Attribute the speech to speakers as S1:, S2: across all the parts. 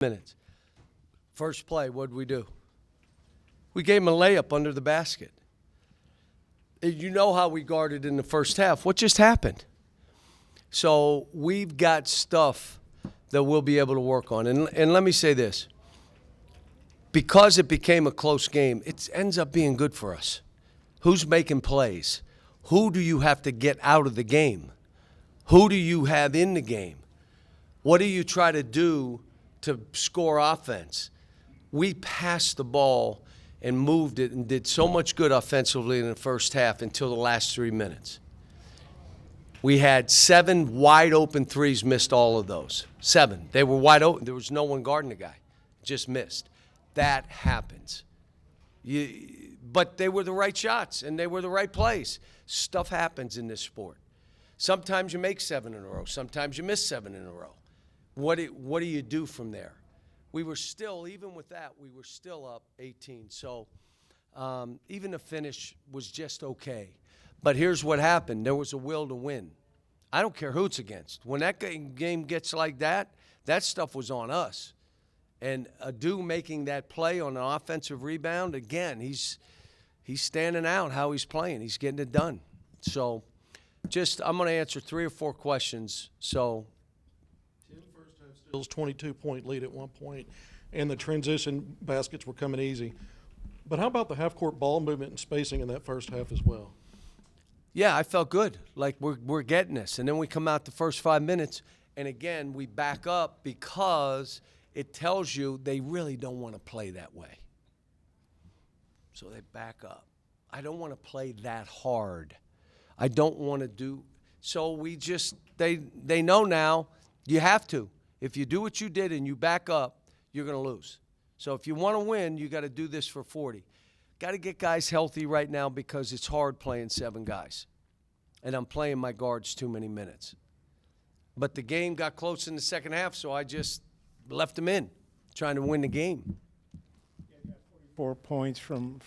S1: minutes. First play, what did we do? We gave him a layup under the basket. You know how we guarded in the first half. What just happened? So we've got stuff that we'll be able to work on. And let me say this. Because it became a close game, it ends up being good for us. Who's making plays? Who do you have to get out of the game? Who do you have in the game? What do you try to do to score offense? We passed the ball and moved it and did so much good offensively in the first half until the last 3 minutes. We had 7 wide open threes, missed all of those. 7. They were wide open. There was no one guarding the guy. Just missed. That happens. But they were the right shots and they were the right plays. Stuff happens in this sport. Sometimes you make 7 in a row. Sometimes you miss 7 in a row. What do you do from there? We were still, even with that, we were still up 18. So even the finish was just okay. But here's what happened. There was a will to win. I don't care who it's against. When that game gets like that, that stuff was on us. And Adou making that play on an offensive rebound, again, he's standing out how he's playing. He's getting it done. So I'm going to answer 3 or 4 questions. So
S2: 10 first half steals, 22-point lead at one point, and the transition baskets were coming easy. But how about the half-court ball movement and spacing in that first half as well?
S1: Yeah, I felt good. Like we're getting this. And then we come out the first 5 minutes, and again, we back up because it tells you they really don't want to play that way. So they back up. I don't want to play that hard. I don't want to do – so we just – they know now you have to. If you do what you did and you back up, you're going to lose. So if you want to win, you got to do this for 40. Got to get guys healthy right now because it's hard playing 7 guys. And I'm playing my guards too many minutes. But the game got close in the second half, so I just left them in, trying to win the game.
S3: 4 points from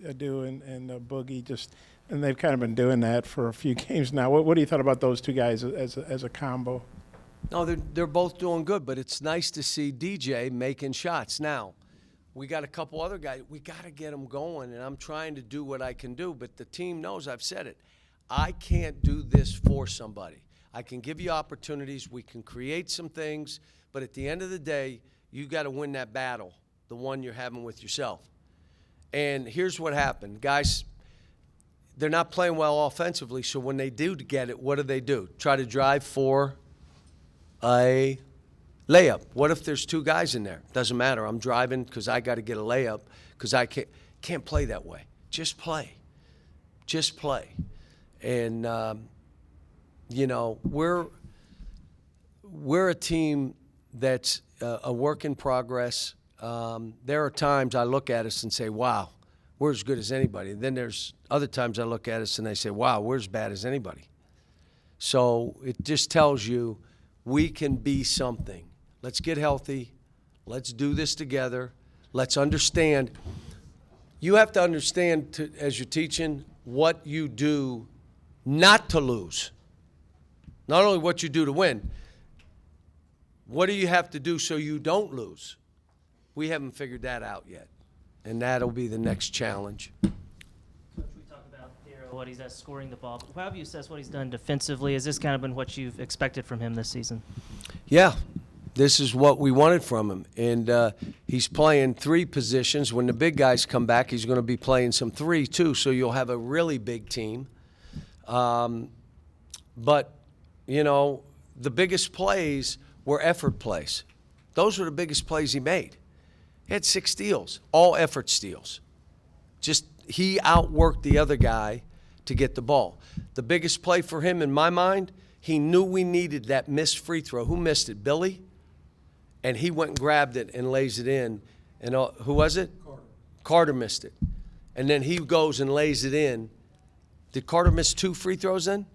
S3: Adou and Boogie, and they've kind of been doing that for a few games now. What do you thought about those two guys as a combo?
S1: No, they're both doing good, but it's nice to see DJ making shots. Now, we got a couple other guys. We got to get them going, and I'm trying to do what I can do, but the team knows I've said it. I can't do this for somebody. I can give you opportunities. We can create some things, but at the end of the day, you got to win that battle, the one you're having with yourself. And here's what happened. Guys, they're not playing well offensively, so when they do get it, what do? Try to drive for a layup. What if there's 2 guys in there? Doesn't matter. I'm driving because I got to get a layup because I can't play that way. Just play. Just play. And, we're a team that's a work in progress. There are times I look at us and say, wow, we're as good as anybody. And then there's other times I look at us and I say, wow, we're as bad as anybody. So it just tells you we can be something. Let's get healthy. Let's do this together. Let's understand. You have to understand, as you're teaching, what you do not to lose. Not only what you do to win, what do you have to do so you don't lose? We haven't figured that out yet, and that'll be the next challenge.
S4: Coach, we talk about Thiero, what he's at scoring the ball, but how have you assessed what he's done defensively? Has this kind of been what you've expected from him this season? Yeah,
S1: this is what we wanted from him, and he's playing 3 positions. When the big guys come back, he's going to be playing some 3 too, so you'll have a really big team. But, the biggest plays were effort plays. Those were the biggest plays he made. He had 6 steals, all effort steals. Just he outworked the other guy to get the ball. The biggest play for him, in my mind, he knew we needed that missed free throw. Who missed it? Billy? And he went and grabbed it and lays it in. And who was it? Carter missed it. And then he goes and lays it in. Did Carter miss 2 free throws then?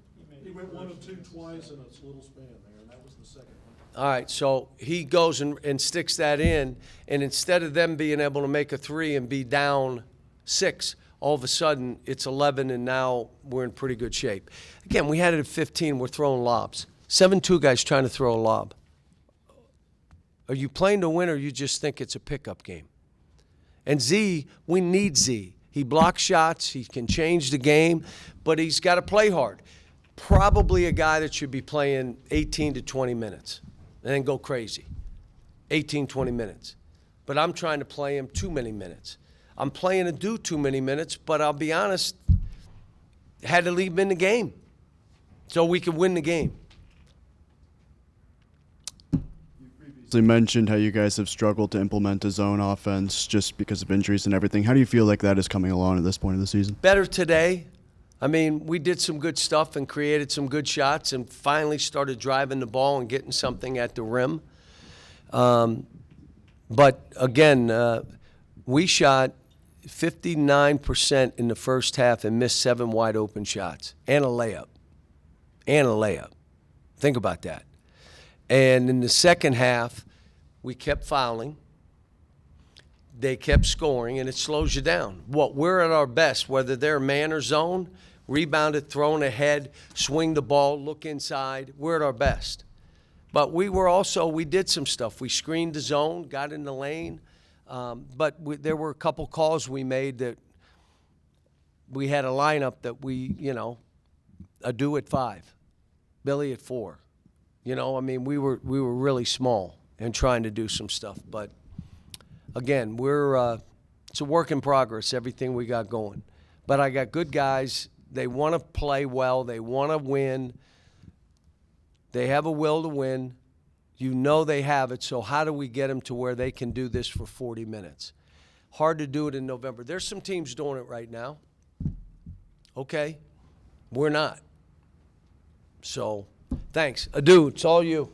S2: He went 1 of 2 twice in a little span there, and that was the second one.
S1: All right, so he goes and sticks that in, and instead of them being able to make a 3 and be down 6, all of a sudden it's 11, and now we're in pretty good shape. Again, we had it at 15. We're throwing lobs. 7-2 guys trying to throw a lob. Are you playing to win, or you just think it's a pickup game? And Z, we need Z. He blocks shots. He can change the game, but he's got to play hard. Probably a guy that should be playing 18 to 20 minutes and then go crazy. 18, 20 minutes. But I'm trying to play him too many minutes. I'm playing Adou too many minutes, but I'll be honest, had to leave him in the game so we could win the game.
S5: You mentioned how you guys have struggled to implement a zone offense just because of injuries and everything. How do you feel like that is coming along at this point of the season?
S1: Better today. I mean, we did some good stuff and created some good shots and finally started driving the ball and getting something at the rim. But again, we shot 59% in the first half and missed 7 wide open shots and a layup. Think about that. And in the second half, we kept fouling. They kept scoring, and it slows you down. We're at our best, whether they're man or zone, rebounded, thrown ahead, swing the ball, look inside. We're at our best. But we did some stuff. We screened the zone, got in the lane. But there were a couple calls we made that we had a lineup that Adou at 5, Billy at 4. We were really small and trying to do some stuff. But again, it's a work in progress, everything we got going. But I got good guys. They want to play well. They want to win. They have a will to win. They have it. So how do we get them to where they can do this for 40 minutes? Hard to do it in November. There's some teams doing it right now. Okay? We're not. So thanks. Adou, it's all you.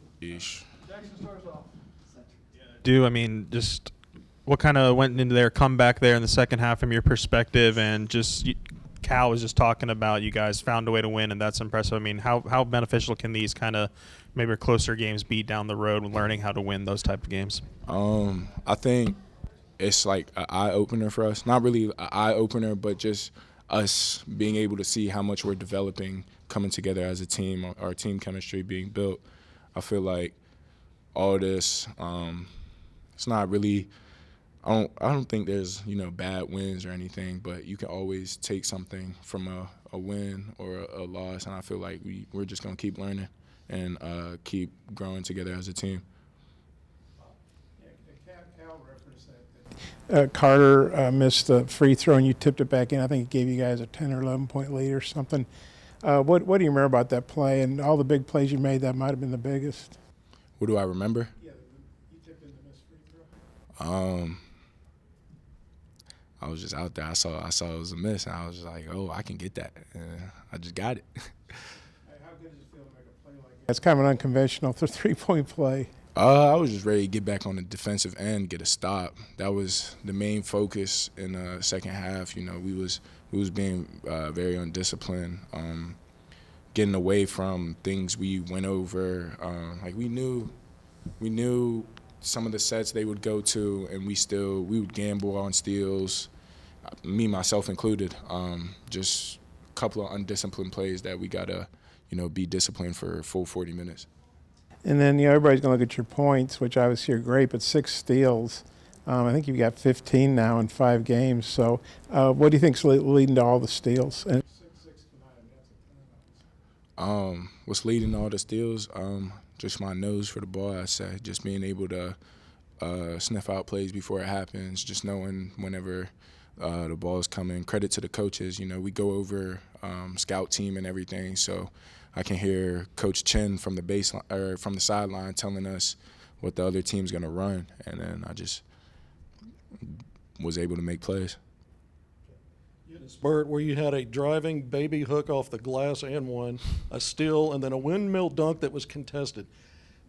S6: Just what kind of went into their comeback there in the second half from your perspective, and just Cal was just talking about you guys found a way to win, and that's impressive. How beneficial can these kind of maybe closer games be down the road when learning how to win those type of games?
S7: I think it's like an eye-opener for us. Not really an eye-opener, but just us being able to see how much we're developing, coming together as a team, our team chemistry being built. I feel like all this, it's not really – I don't think there's, bad wins or anything, but you can always take something from a win or a loss, and I feel like we're just going to keep learning and keep growing together as a team.
S3: Cal referenced that Carter missed the free throw and you tipped it back in. I think it gave you guys a 10 or 11-point lead or something. What do you remember about that play and all the big plays you made? That might have been the biggest.
S7: What do I remember?
S3: Yeah, you tipped in the missed free throw.
S7: I was just out there. I saw it was a miss, and I was just like, oh, I can get that. And I just got it.
S3: How good does it feel to make a play like that? It's kind of an unconventional 3-point play.
S7: I was just ready to get back on the defensive end, get a stop. That was the main focus in the second half. We was being very undisciplined, getting away from things we went over. We knew some of the sets they would go to, and we would gamble on steals, me, myself included. Just a couple of undisciplined plays that we got to, be disciplined for a full 40 minutes.
S3: And then everybody's going to look at your points, which obviously are great, but 6 steals. I think you've got 15 now in 5 games. So what do you think's leading to all the steals? And
S7: what's leading to all the steals? Just my nose for the ball, I say. Just being able to sniff out plays before it happens, just knowing whenever the ball is coming. Credit to the coaches. We go over scout team and everything, so I can hear Coach Chin from the baseline or from the sideline telling us what the other team's going to run, and then I just was able to make plays.
S2: You had a spurt where you had a driving baby hook off the glass and one, a steal, and then a windmill dunk that was contested.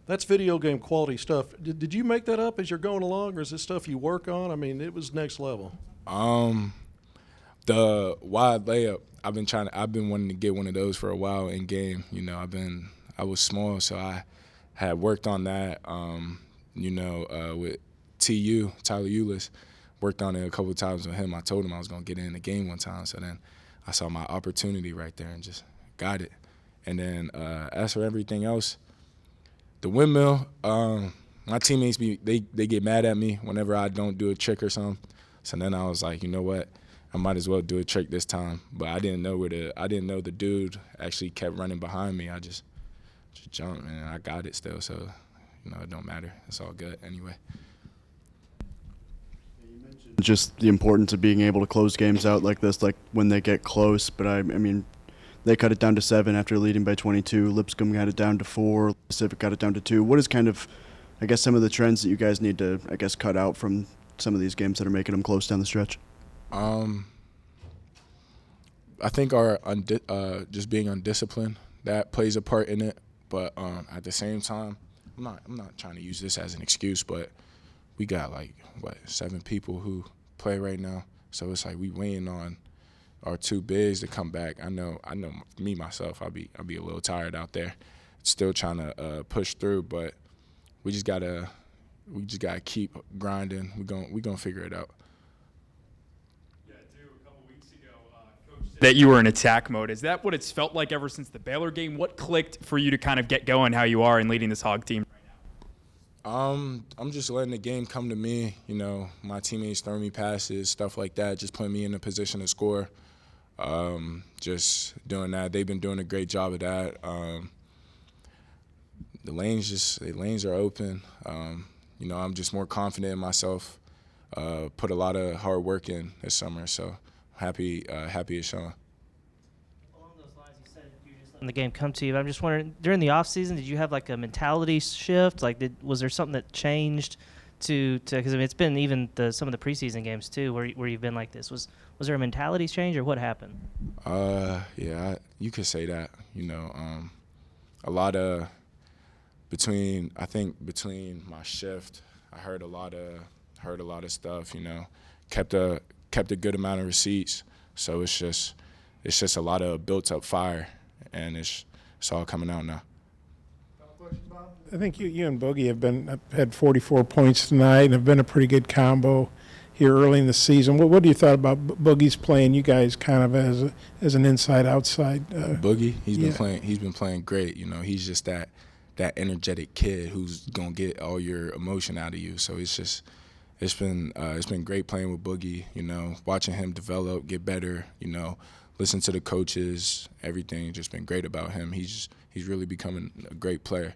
S2: That's video game quality stuff. Did you make that up as you're going along, or is this stuff you work on? It was next level.
S7: The wide layup, I've been wanting to get one of those for a while in game. I was small, so I had worked on that. With TU, Tyler Eulis, worked on it a couple of times with him. I told him I was going to get in the game one time, so then I saw my opportunity right there and just got it. And then as for everything else, the windmill, my teammates they get mad at me whenever I don't do a trick or something. So then I was like, you know what? I might as well do a trick this time. But I didn't know the dude actually kept running behind me. I just jumped, and I got it still. So, it don't matter. It's all good anyway.
S5: Just the importance of being able to close games out like this, like when they get close. But I mean, they cut it down to 7 after leading by 22. Lipscomb got it down to 4. Pacific got it down to 2. What is kind of, I guess, some of the trends that you guys need to, I guess, cut out from some of these games that are making them close down the stretch?
S7: I think our just being undisciplined, that plays a part in it. But at the same time, I'm not trying to use this as an excuse, but we got 7 people who play right now. So it's like we waiting on our 2 bigs to come back. I know me myself, I'll be a little tired out there, still trying to push through, but we just gotta keep grinding. We gonna figure it out.
S8: That you were in attack mode. Is that what it's felt like ever since the Baylor game? What clicked for you to kind of get going how you are and leading this Hog team right now?
S7: I'm just letting the game come to me. My teammates throwing me passes, stuff like that, just putting me in a position to score. Just doing that. They've been doing a great job of that. The lanes are open. I'm just more confident in myself. Put a lot of hard work in this summer, so happy it's showing.
S4: Along those lines, you said you're just letting the game come to you. But I'm just wondering, during the off season, did you have a mentality shift? Was there something that changed because it's been even some of the preseason games too, where you've been like this. Was there a mentality change or what happened?
S7: Yeah, you could say that. A lot of between my shift, I heard a lot of stuff. Kept a good amount of receipts, so it's just a lot of built up fire, and it's all coming out now.
S3: I think you and Boogie have had 44 points tonight and have been a pretty good combo here early in the season. What do you thought about Boogie's playing you guys kind of as an inside-outside?
S7: Boogie, he's been playing great. He's just that energetic kid who's gonna get all your emotion out of you. So it's been great playing with Boogie. Watching him develop, get better. Listen to the coaches. Everything just been great about him. He's really becoming a great player.